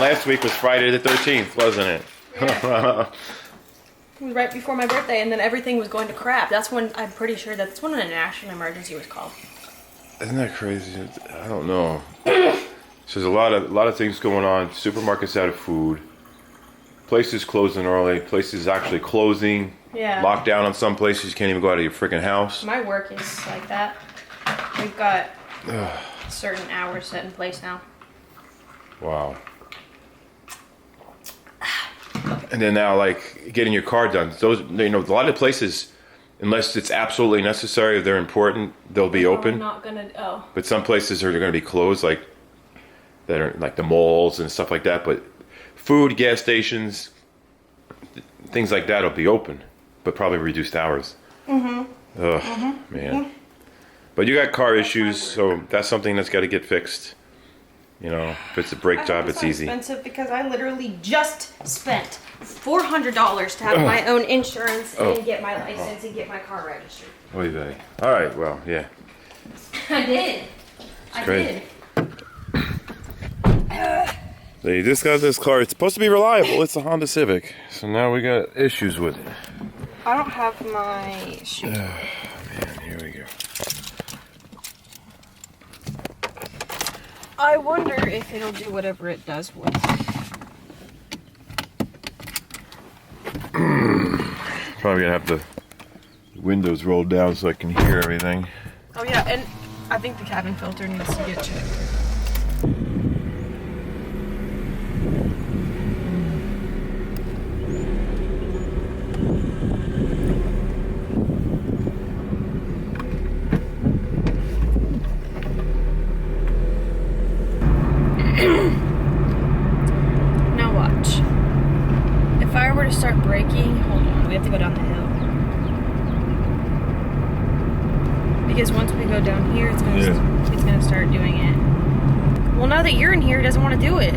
last week was Friday the 13th, wasn't it? Yeah. It was right before my birthday, and then everything was going to crap. That's when, I'm pretty sure that's when a national emergency was called. Isn't that crazy? I don't know. So there's a lot of things going on. Supermarkets out of food. Places closing early. Places actually closing. Yeah. Lockdown on some places. You can't even go out of your freaking house. My work is like that. We've got certain hours set in place now. Wow. And then now, like, getting your car done. Those, you know, a lot of places, unless it's absolutely necessary, if they're important, they'll be open. I'm not gonna. Oh. But some places are going to be closed, like that are like the malls and stuff like that. But food, gas stations, things like that will be open, but probably reduced hours. Man. But you got car issues, so that's something that's got to get fixed. You know, if it's a brake job, it's easy. Expensive because I literally just spent $400 to have my own insurance and get my license and get my car registered. Oy vey. All right, well, yeah. I did. I did. So you just got this car. It's supposed to be reliable. It's a Honda Civic. So now we got issues with it. I don't have my shoe. Man, here we go. I wonder if it'll do whatever it does with. Probably gonna have the windows rolled down so I can hear everything. Oh yeah, and I think the cabin filter needs to get checked. Now watch. If I were to start braking, hold on, we have to go down the hill. Because once we go down here, it's gonna start doing it. Well, now that you're in here, it doesn't want to do it.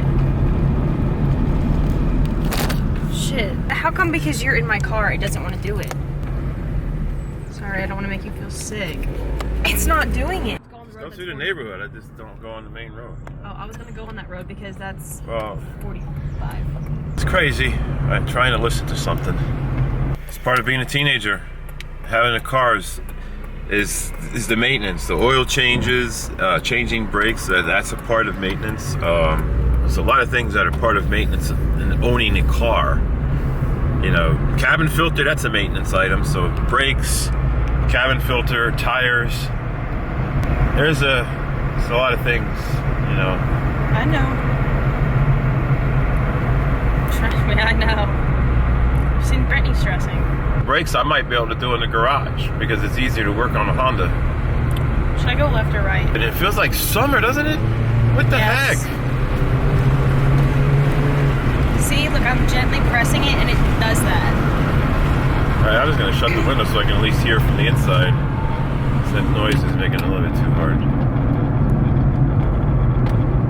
Shit. How come because you're in my car, it doesn't want to do it? Sorry, I don't want to make you feel sick. It's not doing it. Go through the neighborhood. I just don't go on the main road. Oh, I was gonna go on that road because that's 45. It's crazy. I'm trying to listen to something. It's part of being a teenager. Having a car is the maintenance. The oil changes, changing brakes. That's a part of maintenance. There's a lot of things that are part of maintenance in owning a car. You know, cabin filter. That's a maintenance item. So brakes, cabin filter, tires. There's a lot of things, you know. I know. Trust me, I know. I've seen Brittany stressing. Brakes I might be able to do in the garage because it's easier to work on a Honda. Should I go left or right? And it feels like summer, doesn't it? What the heck? See, look, I'm gently pressing it and it does that. Alright, I'm just going to shut the window so I can at least hear from the inside. That noise is making it a little bit too hard.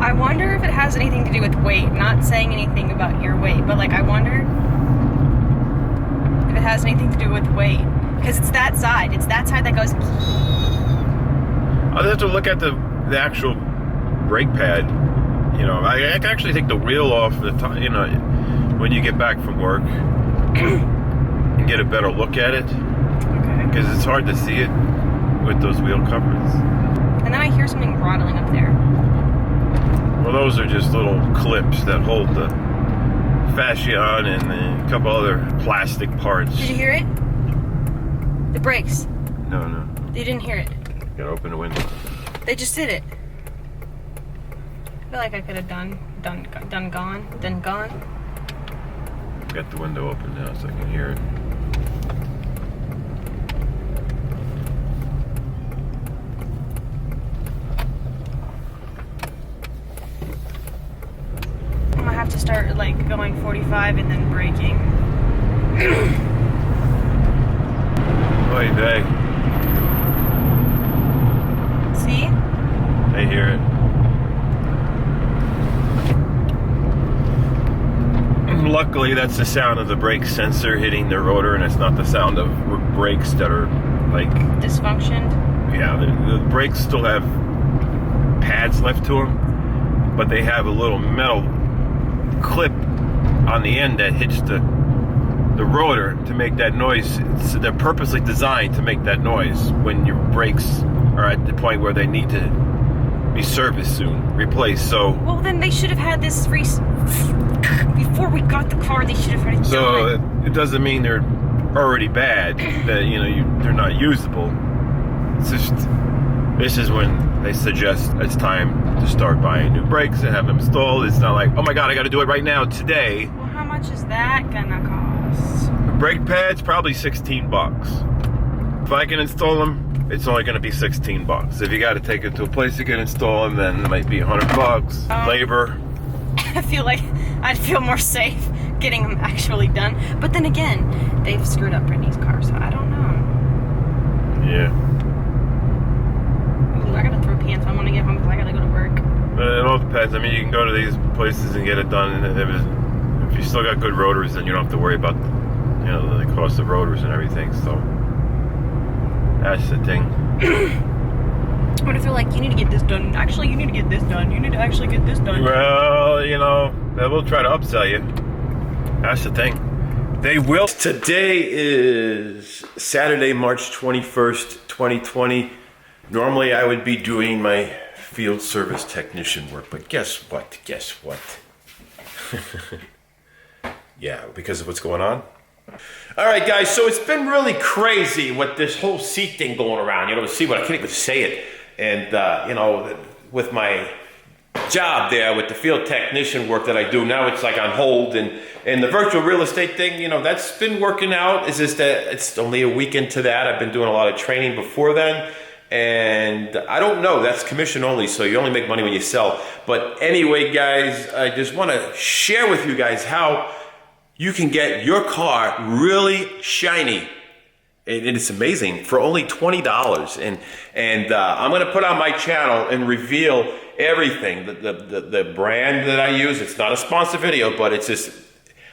I wonder if it has anything to do with weight. Not saying anything about your weight, but like I wonder if it has anything to do with weight. Because it's that side. It's that side that goes. I'll have to look at the actual brake pad. You know, I can actually take the wheel off the time, you know, when you get back from work and get a better look at it. Okay. Because it's hard to see it with those wheel covers. And then I hear something rattling up there. Well, those are just little clips that hold the fascia on and a couple other plastic parts. Did you hear it? The brakes. No. You didn't hear it. Gotta open the window. They just did it. I feel like I could have done gone. Got the window open now so I can hear it. I have to start like going 45 and then braking. Oy vey. See? I hear it. Luckily, that's the sound of the brake sensor hitting the rotor, and it's not the sound of brakes that are like dysfunctioned. Yeah, the brakes still have pads left to them, but they have a little metal clip on the end that hits the rotor to make that noise. They're purposely designed to make that noise when your brakes are at the point where they need to be serviced soon, replaced. So well, then they should have had this before we got the car. They should have had it so done. it doesn't mean they're already bad, that they're not usable. It's just, this is when they suggest it's time to start buying new brakes and have them installed. It's not like, oh my god, I got to do it right now today. Well, how much is that gonna cost? Brake pads, probably $16. If I can install them, it's only going to be $16. If you got to take it to a place to get installed, then it might be $100. Labor. I feel like I'd feel more safe getting them actually done. But then again, they've screwed up Brittany's car, so I don't know. Yeah. Ooh, I gotta throw pants. I want to get home because I gotta go to work. It all depends. I mean, you can go to these places and get it done, and if you still got good rotors, then you don't have to worry about the cost of rotors and everything. So that's the thing. What if they're like, you need to get this done? Actually, you need to get this done. You need to actually get this done. Well, they will try to upsell you. That's the thing. They will. Today is Saturday, March 21st, 2020. Normally, I would be doing my field service technician work, but guess what? Yeah, because of what's going on. All right, guys, so it's been really crazy with this whole seat thing going around. I can't even say it. And, with my job there, with the field technician work that I do, now it's like on hold. And the virtual real estate thing, that's been working out. It's just that it's only a week into that. I've been doing a lot of training before then. And I don't know, that's commission only, so you only make money when you sell. But anyway, guys, I just want to share with you guys how you can get your car really shiny. And it's amazing for only $20. And I'm going to put on my channel and reveal everything. The brand that I use, it's not a sponsored video, but it's just,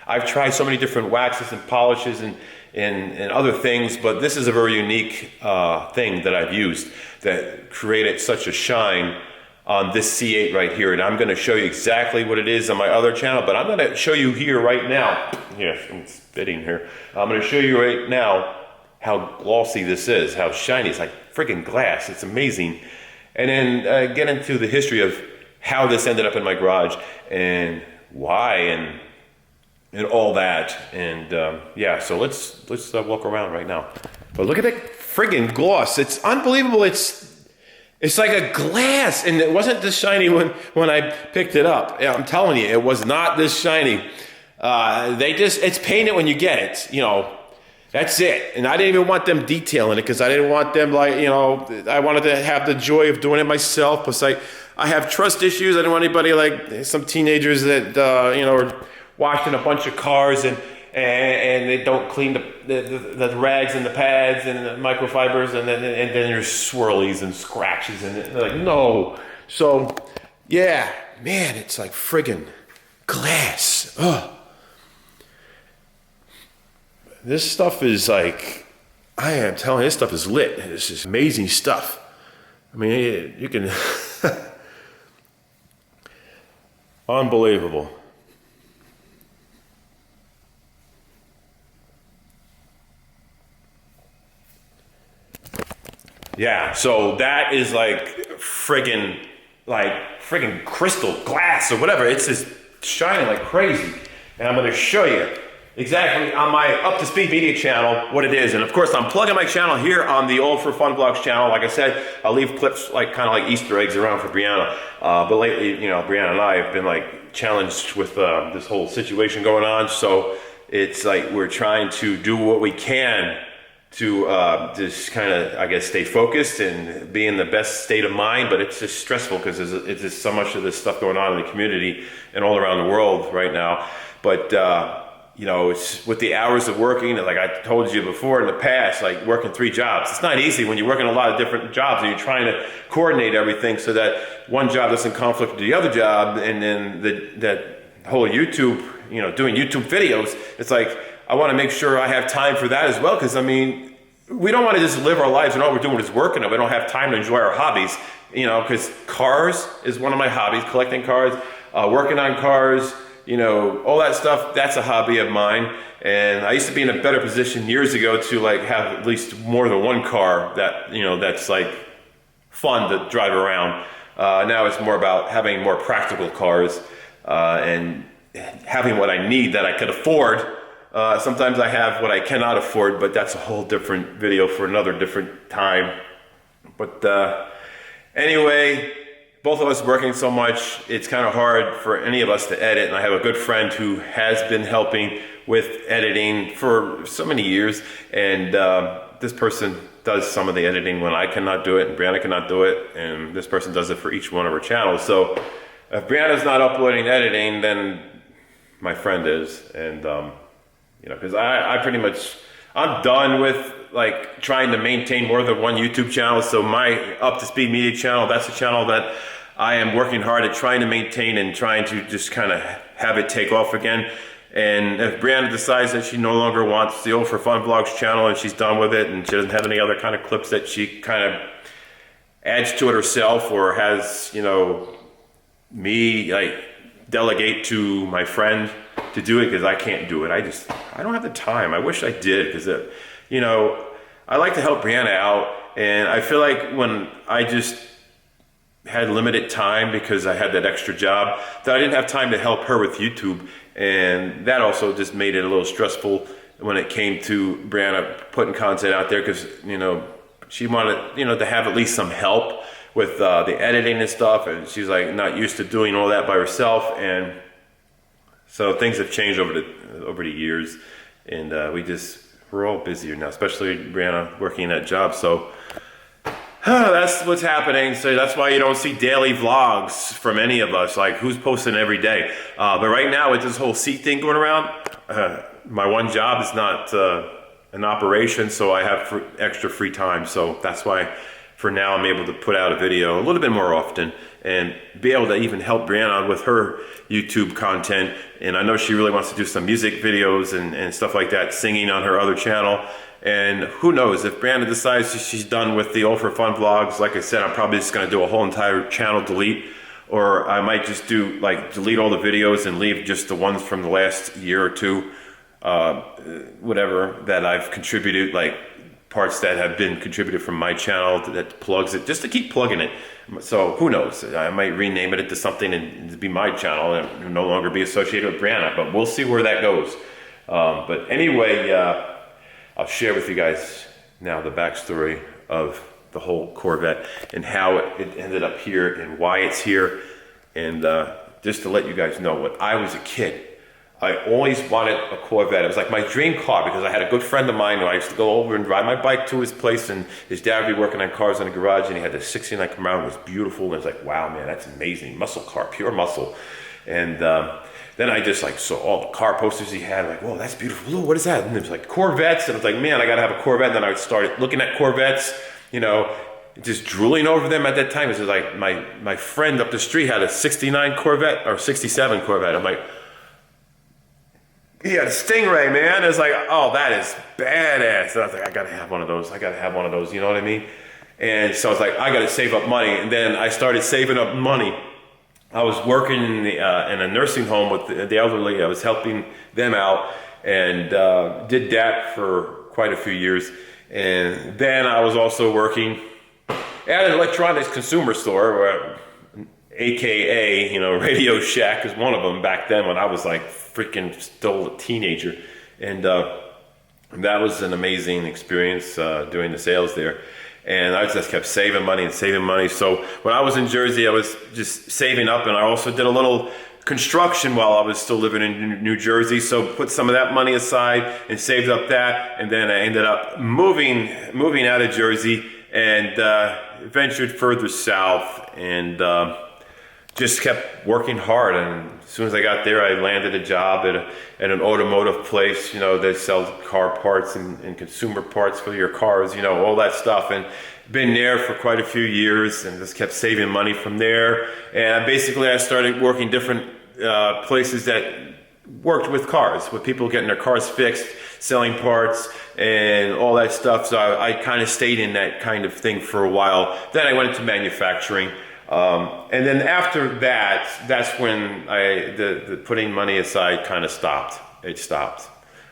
I've tried so many different waxes and polishes and other things, but this is a very unique thing that I've used that created such a shine on this C8 right here. And I'm going to show you exactly what it is on my other channel, but I'm going to show you here right now. Yes, I'm spitting here. I'm going to show you right now how glossy this is, how shiny. It's like freaking glass. It's amazing. And then get into the history of how this ended up in my garage and why and all that. And yeah, so let's walk around right now. But look at that friggin' gloss. It's unbelievable. It's like a glass, and it wasn't this shiny when I picked it up. Yeah, I'm telling you, it was not this shiny. It's painted when you get it, that's it. And I didn't even want them detailing it because I didn't want them I wanted to have the joy of doing it myself. Plus I have trust issues. I didn't want anybody like some teenagers that, are washing a bunch of cars and they don't clean the rags and the pads and the microfibers and then there's swirlies and scratches and they're like, no. So, yeah, man, it's like friggin' glass. Ugh. This stuff is like, I am telling you, this stuff is lit. It's just amazing stuff. I mean, you can, unbelievable. Yeah, so that is like friggin' crystal glass or whatever. It's just shining like crazy. And I'm gonna show you exactly on my Up to Speed Media channel what it is. And of course, I'm plugging my channel here on the Old for Fun Vlogs channel. Like I said, I'll leave clips kind of like Easter eggs around for Brianna. But lately, Brianna and I have been like challenged with this whole situation going on. So it's like we're trying to do what we can to just kind of, I guess, stay focused and be in the best state of mind. But it's just stressful because it's just so much of this stuff going on in the community and all around the world right now. But it's with the hours of working, like I told you before in the past, like working 3 jobs. It's not easy when you're working a lot of different jobs and you're trying to coordinate everything so that one job doesn't conflict with the other job. And then that whole YouTube, doing YouTube videos, it's like, I want to make sure I have time for that as well. Because, I mean, we don't want to just live our lives and all we're doing is working and we don't have time to enjoy our hobbies. Because cars is one of my hobbies, collecting cars, working on cars, you know, all that stuff, that's a hobby of mine. And I used to be in a better position years ago to like have at least more than one car that, you know, that's like fun to drive around. Now it's more about having more practical cars and having what I need that I could afford. Sometimes I have what I cannot afford, but that's a whole different video for another different time. But anyway, both of us working so much, it's kind of hard for any of us to edit. And I have a good friend who has been helping with editing for so many years. And this person does some of the editing when I cannot do it and Brianna cannot do it. And this person does it for each one of our channels. So if Brianna's not uploading editing, then my friend is. And, you know, because I pretty much, I'm done with like trying to maintain more than one YouTube channel. So my Up to Speed Media channel, that's a channel that I am working hard at trying to maintain and trying to just kind of have it take off again. And if Brianna decides that she no longer wants the Old for Fun Vlogs channel and she's done with it and she doesn't have any other kind of clips that she kind of adds to it herself or has, you know, me like delegate to my friend to do it because I can't do it. I don't have the time. I wish I did because, you know, I like to help Brianna out. And I feel like when I just had limited time because I had that extra job, that I didn't have time to help her with YouTube. And that also just made it a little stressful when it came to Brianna putting content out there because, you know, she wanted, you know, to have at least some help with the editing and stuff. And she's like not used to doing all that by herself. And so things have changed over the years. And we're all busier now, especially Brianna working that job. So that's what's happening. So that's why you don't see daily vlogs from any of us, like who's posting every day. But right now with this whole seat thing going around, my one job is not an operation, so I have extra free time. So that's why for now I'm able to put out a video a little bit more often and be able to even help Brianna with her YouTube content. And I know she really wants to do some music videos and stuff like that, singing on her other channel. And who knows, if Brianna decides she's done with the Old for Fun Vlogs, like I said, I'm probably just gonna do a whole entire channel delete, or I might just do like delete all the videos and leave just the ones from the last year or two, whatever, that I've contributed, like parts that have been contributed from my channel that plugs it, just to keep plugging it. So who knows, I might rename it to something and be my channel and no longer be associated with Brianna, but we'll see where that goes. But anyway, I'll share with you guys now the backstory of the whole Corvette and how it ended up here and why it's here. And just to let you guys know, when I was a kid, I always wanted a Corvette. It was like my dream car because I had a good friend of mine who I used to go over and ride my bike to his place, and his dad would be working on cars in the garage, and he had this 69 Camaro. It was beautiful, and it was like, wow, man, that's amazing. Muscle car, pure muscle. And then I just like saw all the car posters he had, like, whoa, that's beautiful. Ooh, what is that? And it was like Corvettes, and I was like, man, I gotta have a Corvette. And then I started looking at Corvettes, you know, just drooling over them at that time. It was like my friend up the street had a 69 Corvette or 67 Corvette. I'm like, he had a Stingray, man. It's like, oh, that is badass. And I was like, I gotta have one of those. I gotta have one of those, you know what I mean? And so I was like, I gotta save up money. And then I started saving up money. I was working in a nursing home with the elderly. I was helping them out and did that for quite a few years. And then I was also working at an electronics consumer store, AKA, you know, Radio Shack is one of them back then when I was like freaking still a teenager. And that was an amazing experience doing the sales there. And I just kept saving money and saving money. So when I was in Jersey, I was just saving up, and I also did a little construction while I was still living in New Jersey. So put some of that money aside and saved up that. And then I ended up moving out of Jersey and ventured further south and just kept working hard. And as soon as I got there, I landed a job at an automotive place. You know, they sell car parts and consumer parts for your cars, you know, all that stuff. And been there for quite a few years and just kept saving money from there. And basically I started working different places that worked with cars, with people getting their cars fixed, selling parts and all that stuff. So I kind of stayed in that kind of thing for a while. Then I went into manufacturing. And then after that, that's when the putting money aside kind of stopped. It stopped.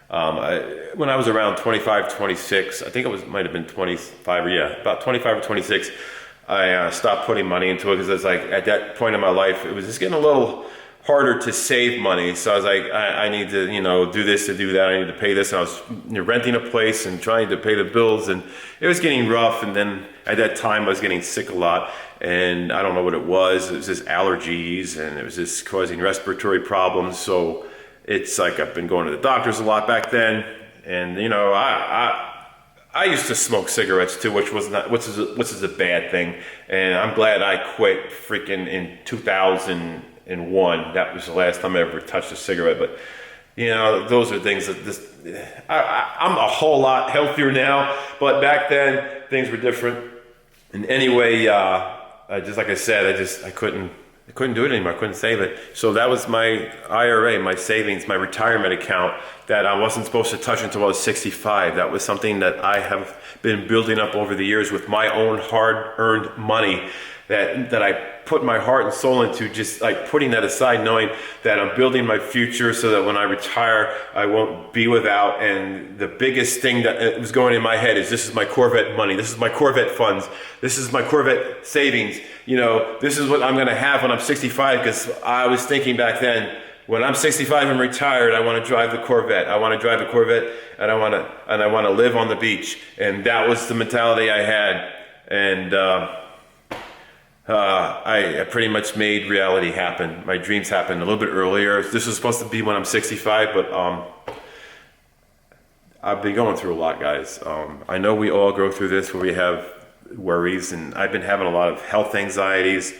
When I was around 25, 26, I think might have been 25, about 25 or 26, I stopped putting money into it because it's like at that point in my life, it was just getting a little harder to save money. So I was like, I need to, do this to do that. I need to pay this. And I was renting a place and trying to pay the bills, and it was getting rough. And then at that time I was getting sick a lot, and I don't know what it was. It was just allergies, and it was just causing respiratory problems. So it's like I've been going to the doctors a lot back then. And I used to smoke cigarettes too, which is a bad thing. And I'm glad I quit freaking in 2001. That was the last time I ever touched a cigarette. But those are things that I'm a whole lot healthier now, but back then things were different. And anyway, just like I said, I couldn't do it anymore. I couldn't save it. So that was my IRA, my savings, my retirement account that I wasn't supposed to touch until I was 65. That was something that I have been building up over the years with my own hard-earned money that I put my heart and soul into, just like putting that aside, knowing that I'm building my future so that when I retire, I won't be without. And the biggest thing that was going in my head is, this is my Corvette money. This is my Corvette funds. This is my Corvette savings. This is what I'm going to have when I'm 65, because I was thinking back then, when I'm 65 and retired, I want to drive the Corvette. I want to drive the Corvette, and I want to live on the beach. And that was the mentality I had. And I pretty much made reality happen. My dreams happened a little bit earlier. This was supposed to be when I'm 65, but I've been going through a lot, guys. I know we all go through this where we have worries, and I've been having a lot of health anxieties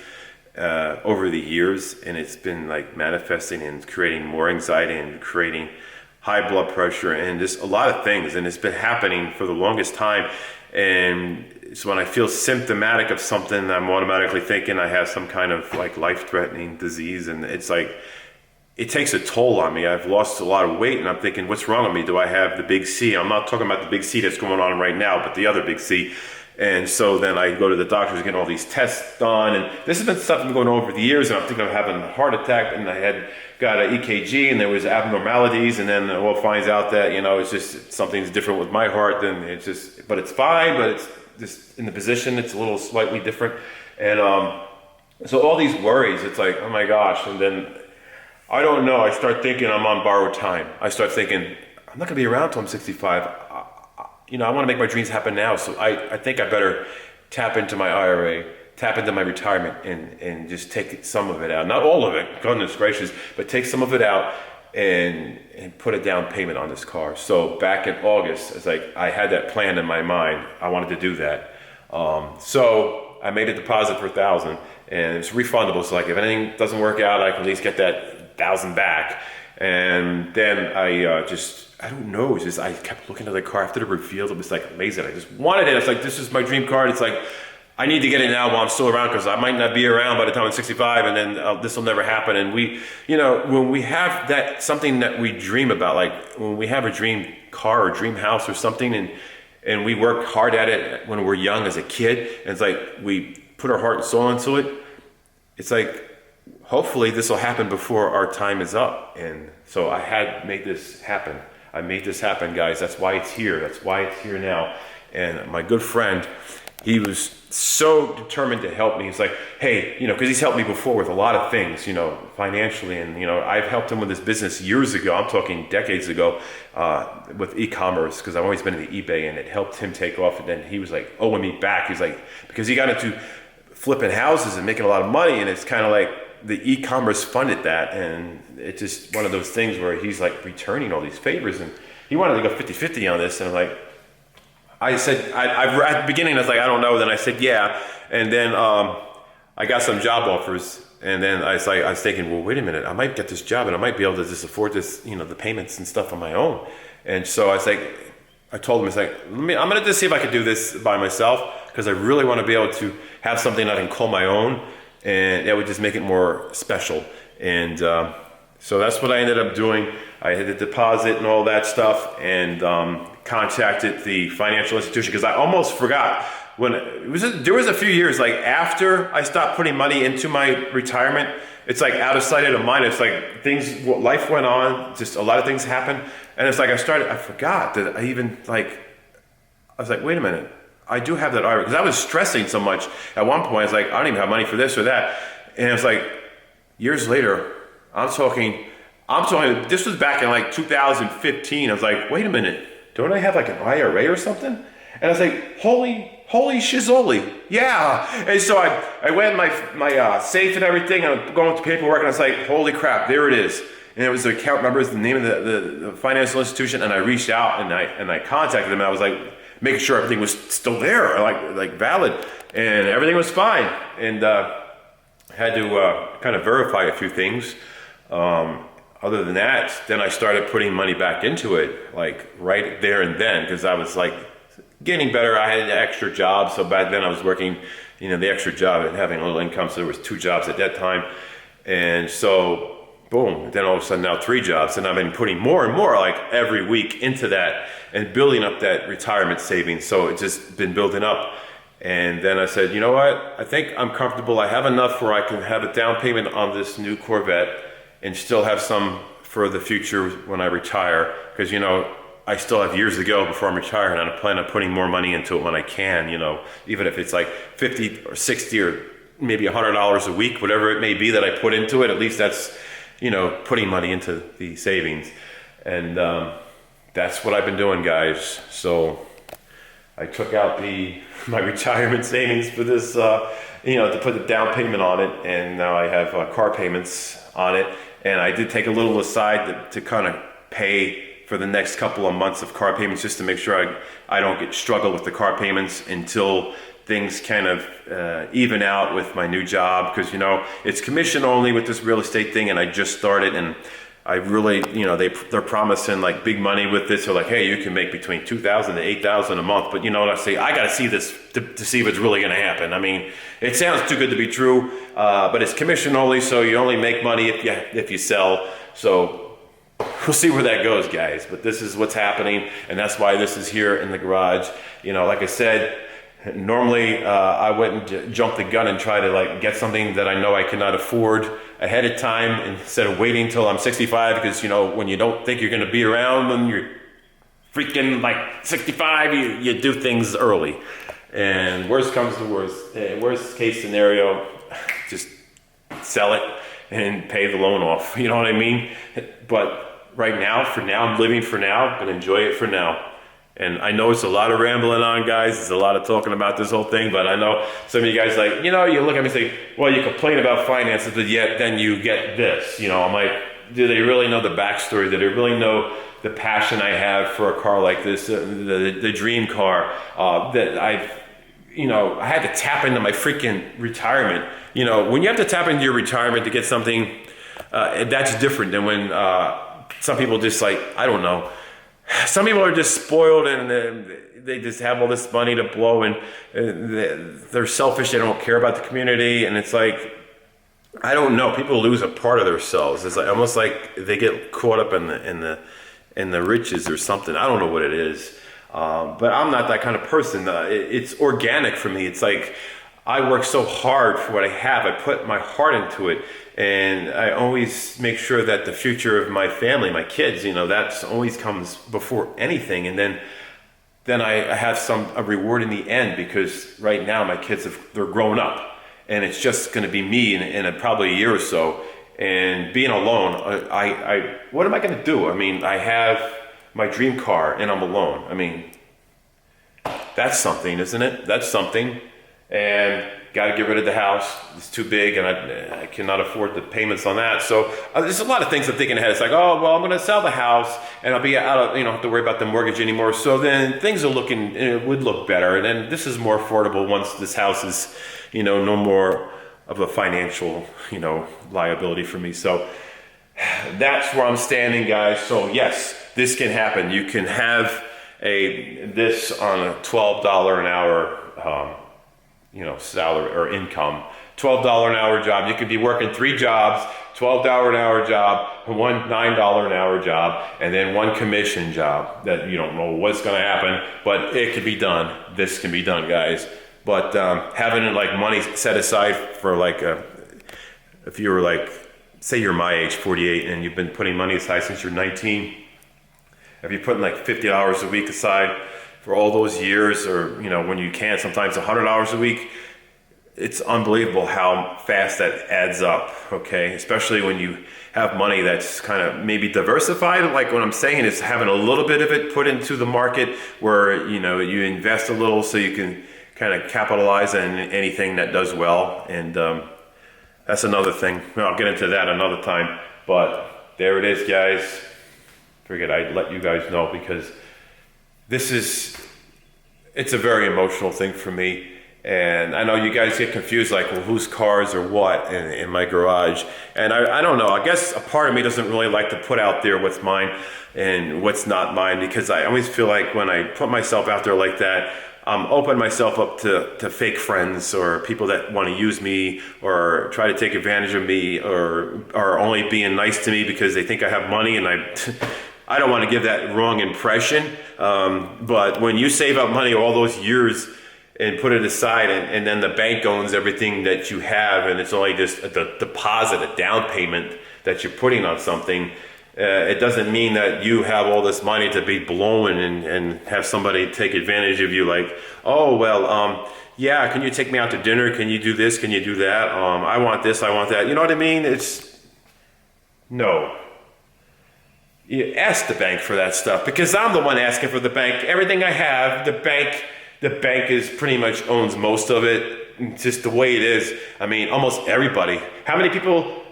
over the years, and it's been like manifesting and creating more anxiety and creating high blood pressure and just a lot of things, and it's been happening for the longest time. And so when I feel symptomatic of something, I'm automatically thinking I have some kind of like life-threatening disease, and it's like it takes a toll on me. I've lost a lot of weight, and I'm thinking, what's wrong with me? Do I have the big C? I'm not talking about the big C that's going on right now, but the other big C. And so then I go to the doctors, getting all these tests done, and this has been something going on over the years, and I'm thinking of having a heart attack, and I had got an EKG, and there was abnormalities, and then we'll find out that, it's just something's different with my heart, then but it's fine, but it's just in the position, it's a little slightly different. And so all these worries, it's like, oh my gosh, and then I don't know, I start thinking I'm on borrowed time. I start thinking, I'm not gonna be around till I'm 65. I want to make my dreams happen now, so I think I better tap into my IRA, tap into my retirement, and just take some of it out. Not all of it, goodness gracious, but take some of it out and put a down payment on this car. So back in August, it's like I had that plan in my mind. I wanted to do that. So I made a deposit for $1,000, and it's refundable. So like if anything doesn't work out, I can at least get that $1,000 back. And then I don't know, it's just, I kept looking at the car after the reveal. It was like amazing. I just wanted it. It's like, this is my dream car. It's like, I need to get it now while I'm still around, because I might not be around by the time I'm 65, and then this will never happen. And when we have that, something that we dream about, like when we have a dream car or dream house or something, and we work hard at it when we're young as a kid, and it's like we put our heart and soul into it, it's like, hopefully this will happen before our time is up. And so I had made this happen. I made this happen, guys. That's why it's here. That's why it's here now. And my good friend, he was so determined to help me. He's like, hey, because he's helped me before with a lot of things, financially. And, I've helped him with his business years ago. I'm talking decades ago, with e-commerce, because I've always been in the eBay, and it helped him take off. And then he was like owing me back. He's like, because he got into flipping houses and making a lot of money, and it's kind of like the e-commerce funded that, and it's just one of those things where he's like returning all these favors, and he wanted to go 50-50 on this. And I'm like, I said, at the beginning I was like, I don't know. Then I said, yeah. And then I got some job offers, and then I was thinking, well, wait a minute, I might get this job, and I might be able to just afford this, the payments and stuff on my own. And so I was like, I told him, it's like, I'm gonna just see if I could do this by myself, because I really want to be able to have something I can call my own, and that would just make it more special. And so that's what I ended up doing. I had the deposit and all that stuff, and contacted the financial institution, because I almost forgot. there was a few years like after I stopped putting money into my retirement. It's like out of sight, out of mind. It's like life went on, just a lot of things happened, and it's like I forgot that I was like, wait a minute, I do have that IRA, because I was stressing so much at one point. I was like, I don't even have money for this or that, and it's like years later, I'm talking. This was back in like 2015. I was like, wait a minute, don't I have like an IRA or something? And I was like, holy shizoli, yeah. And so I went in my safe and everything, and I'm going to paperwork, and I was like, holy crap, there it is. And it was the account number, the name of the financial institution, and I reached out and I contacted them, and I was like, making sure everything was still there, like valid, and everything was fine. And had to kind of verify a few things. Other than that, then I started putting money back into it, like right there and then, because I was like getting better. I had an extra job, so back then I was working, the extra job and having a little income. So there was 2 jobs at that time, and so boom. Then all of a sudden now 3 jobs, and I've been putting more and more like every week into that and building up that retirement savings. So it's just been building up. And then I said, you know what? I think I'm comfortable. I have enough where I can have a down payment on this new Corvette and still have some for the future when I retire, because I still have years to go before I'm retired, and I plan on putting more money into it when I can, even if it's like 50 or 60 or maybe $100 a week, whatever it may be that I put into it. At least that's putting money into the savings. And that's what I've been doing, guys. So I took out my retirement savings for this, to put the down payment on it, and now I have car payments on it. And I did take a little aside to kind of pay for the next couple of months of car payments, just to make sure I don't struggle with the car payments until things kind of even out with my new job, because it's commission only with this real estate thing, and I just started, and I really, they're promising like big money with this. They're like, hey, you can make between $2,000 to $8,000 a month. But what I say, I got to see this to see if it's really going to happen. I mean, it sounds too good to be true, but it's commission only, so you only make money if you sell. So we'll see where that goes, guys. But this is what's happening, and that's why this is here in the garage. Like I said, normally I wouldn't jump the gun and try to get something that I know I cannot afford ahead of time, instead of waiting till I'm 65, because when you don't think you're going to be around when you're freaking 65, you do things early. And worst comes to worst case scenario, just sell it and pay the loan off. You know what I mean? But right now, I'm living for now. I'm going to enjoy it for now. And I know it's a lot of rambling on, guys. It's a lot of talking about this whole thing, but I know some of you guys you look at me and say, well, you complain about finances, but yet then you get this. I'm like, do they really know the backstory? Do they really know the passion I have for a car like this, the dream car that I had to tap into my freaking retirement. When you have to tap into your retirement to get something, that's different than when some people just I don't know. Some people are just spoiled, and they just have all this money to blow, and they're selfish. They don't care about the community, and it's like, I don't know. People lose a part of themselves. It's almost like they get caught up in the riches or something. I don't know what it is, but I'm not that kind of person. It's organic for me. It's like I work so hard for what I have. I put my heart into it. And I always make sure that the future of my family, my kids, that always comes before anything. And then I have a reward in the end, because right now my kids they're grown up, and it's just going to be me in probably a year or so. And being alone, what am I going to do? I mean, I have my dream car, and I'm alone. I mean, that's something, isn't it? That's something. And got to get rid of the house. It's too big, and I cannot afford the payments on that. So there's a lot of things I'm thinking ahead. It's like, oh, well, I'm going to sell the house, and I'll be out of, don't have to worry about the mortgage anymore. So then things would look better. And then this is more affordable once this house is, no more of a financial, liability for me. So that's where I'm standing, guys. So yes, this can happen. You can have this on a $12 an hour, salary or income, $12 an hour job. You could be working 3 jobs, $12 an hour job, one $9 an hour job, and then one commission job that you don't know what's going to happen, but it can be done. This can be done, guys. But having like money set aside for like, if you were like, say you're my age, 48, and you've been putting money aside since you're 19, if you're putting like $50 a week aside for all those years, or when you can, sometimes $100 a week, it's unbelievable how fast that adds up, okay? Especially when you have money that's kind of maybe diversified. Like what I'm saying is having a little bit of it put into the market where, you invest a little so you can kind of capitalize on anything that does well. And that's another thing. I'll get into that another time. But there it is, guys. Figured I'd let you guys know because it's a very emotional thing for me. And I know you guys get confused, like, well, whose cars or what in my garage. And I don't know, I guess a part of me doesn't really like to put out there what's mine and what's not mine, because I always feel like when I put myself out there like that, I'm opening myself up to fake friends or people that want to use me or try to take advantage of me or are only being nice to me because they think I have money, and I don't want to give that wrong impression. But when you save up money all those years and put it aside, and then the bank owns everything that you have, and it's only just a deposit, a down payment that you're putting on something, it doesn't mean that you have all this money to be blowing and have somebody take advantage of you like, oh, well, yeah, can you take me out to dinner? Can you do this? Can you do that? I want this, I want that. You know what I mean? No. You ask the bank for that stuff, because I'm the one asking for the bank. Everything I have, the bank is pretty much owns most of it. It's just the way it is. I mean, almost everybody. How many people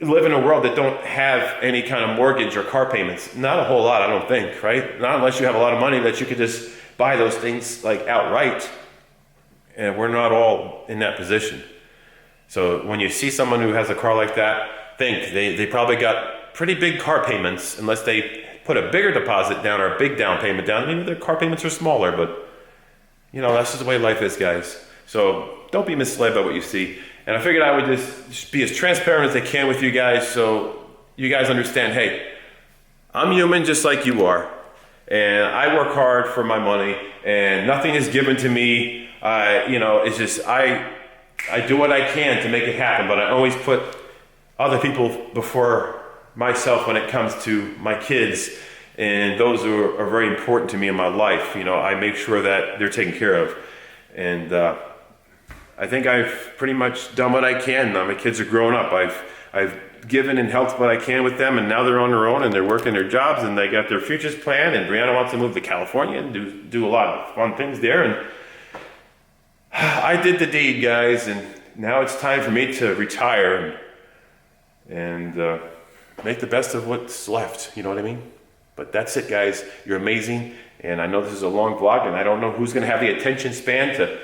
live in a world that don't have any kind of mortgage or car payments? Not a whole lot, I don't think, right? Not unless you have a lot of money that you could just buy those things like outright. And we're not all in that position. So when you see someone who has a car like that, think they probably got pretty big car payments, unless they put a bigger deposit down or a big down payment down. Maybe their car payments are smaller, but that's just the way life is, guys. So don't be misled by what you see. And I figured I would just be as transparent as I can with you guys, so you guys understand, hey, I'm human just like you are. And I work hard for my money, and nothing is given to me. It's just, I do what I can to make it happen, but I always put other people before myself when it comes to my kids. And those who are very important to me in my life, I make sure that they're taken care of. And I think I've pretty much done what I can. Now my kids are growing up. I've given and helped what I can with them, and now they're on their own and they're working their jobs and they got their futures planned. And Brianna wants to move to California and do a lot of fun things there. And I did the deed, guys, and now it's time for me to retire and make the best of what's left. You know what I mean? But that's it, guys. You're amazing. And I know this is a long vlog, and I don't know who's going to have the attention span to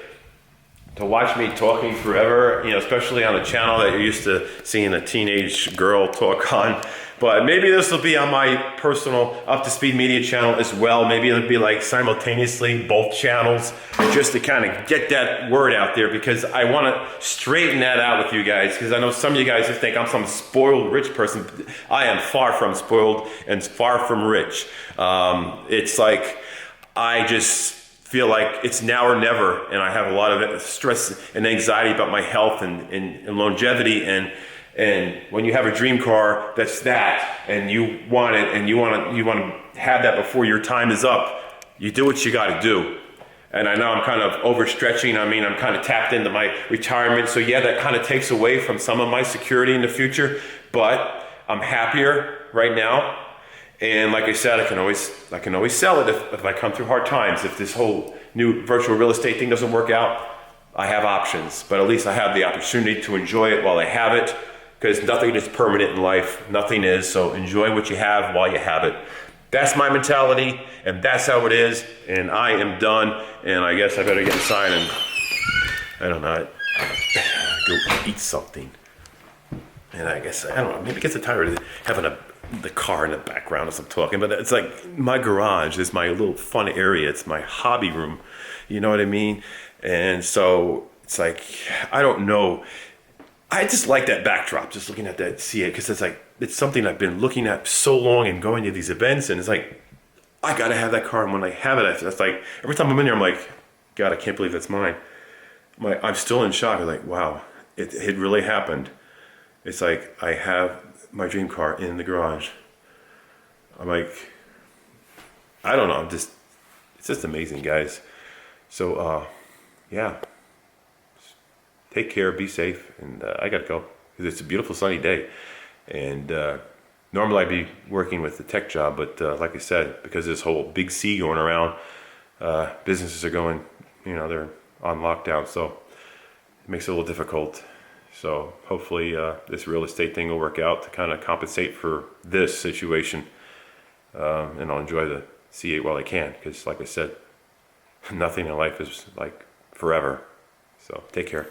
watch me talking forever, especially on a channel that you're used to seeing a teenage girl talk on. But maybe this will be on my personal Up to Speed Media channel as well. Maybe it'll be like simultaneously both channels, just to kind of get that word out there, because I want to straighten that out with you guys, because I know some of you guys just think I'm some spoiled rich person. I am far from spoiled and far from rich. It's like I just feel like it's now or never, and I have a lot of stress and anxiety about my health and longevity, and when you have a dream car that's that, and you want it, and you want to have that before your time is up, you do what you got to do. And I know I'm kind of overstretching. I mean, I'm kind of tapped into my retirement, so yeah, that kind of takes away from some of my security in the future, but I'm happier right now. And like I said, I can always sell it if I come through hard times. If this whole new virtual real estate thing doesn't work out, I have options. But at least I have the opportunity to enjoy it while I have it, because nothing is permanent in life. Nothing is. So enjoy what you have while you have it. That's my mentality, and that's how it is. And I am done. And I guess I better get inside and I don't know, go eat something. And I guess, I don't know, maybe it gets tired of having the car in the background as I'm talking, but it's like my garage is my little fun area. It's my hobby room. You know what I mean? And so it's like, I don't know. I just like that backdrop, just looking at that, see it, because it's like, it's something I've been looking at so long and going to these events, and it's like, I gotta have that car, and when I have it, that's like, every time I'm in there, I'm like, God, I can't believe that's mine. I'm still in shock. I'm like, wow, it really happened. It's like I have my dream car in the garage. I'm like, I don't know. It's just amazing, guys. So, yeah. Take care, be safe, and I gotta go because it's a beautiful sunny day. And normally I'd be working with the tech job, but like I said, because of this whole big C going around, businesses are going, they're on lockdown, so it makes it a little difficult. So hopefully this real estate thing will work out to kind of compensate for this situation, and I'll enjoy the C8 while I can, because like I said, nothing in life is like forever. So take care.